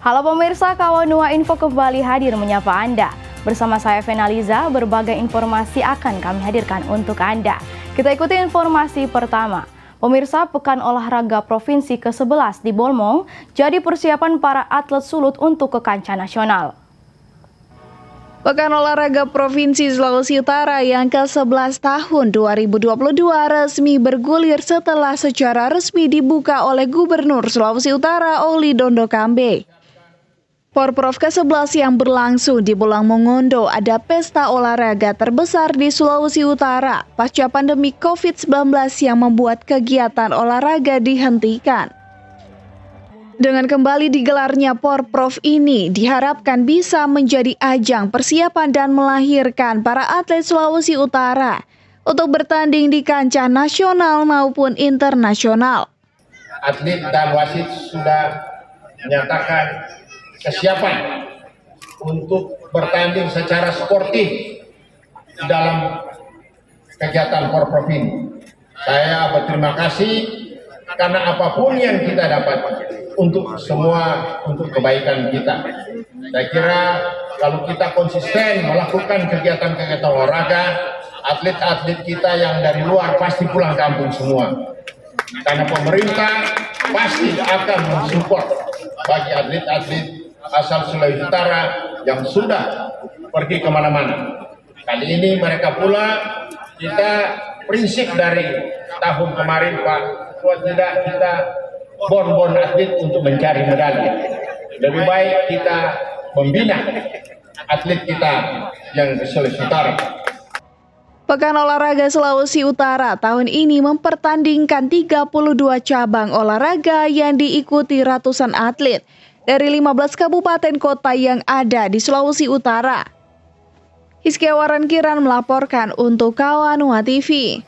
Halo pemirsa, Kawanua Info kembali hadir menyapa Anda. Bersama saya Venaliza, berbagai informasi akan kami hadirkan untuk Anda. Kita ikuti informasi pertama. Pemirsa, Pekan Olahraga Provinsi ke-11 di Bolmong jadi persiapan para atlet sulut untuk ke kancah nasional. Pekan Olahraga Provinsi Sulawesi Utara yang ke-11 tahun 2022 resmi bergulir setelah secara resmi dibuka oleh Gubernur Sulawesi Utara Oli Dondo Kambe. Porprov ke-11 yang berlangsung di Bolang Mongondo ada pesta olahraga terbesar di Sulawesi Utara pasca pandemi COVID-19 yang membuat kegiatan olahraga dihentikan. Dengan kembali digelarnya Porprov ini diharapkan bisa menjadi ajang persiapan dan melahirkan para atlet Sulawesi Utara untuk bertanding di kancah nasional maupun internasional. Atlet dan wasit sudah menyatakan kesiapan untuk bertanding secara sportif di dalam kegiatan Porprov ini. Saya berterima kasih karena apapun yang kita dapat untuk kebaikan kita. Saya kira kalau kita konsisten melakukan kegiatan-kegiatan olahraga, atlet-atlet kita yang dari luar pasti pulang kampung semua. Karena pemerintah pasti akan mensupport bagi atlet-atlet asal Sulawesi Utara yang sudah pergi kemana-mana. Kali ini mereka pula, kita prinsip dari tahun kemarin Pak, buat tidak kita bon atlet untuk mencari medali. Lebih baik kita membina atlet kita yang di Sulawesi Utara. Pekan Olahraga Sulawesi Utara tahun ini mempertandingkan 32 cabang olahraga yang diikuti ratusan atlet dari 15 kabupaten kota yang ada di Sulawesi Utara. Hizkia Waran Kiran melaporkan untuk Kawanua TV.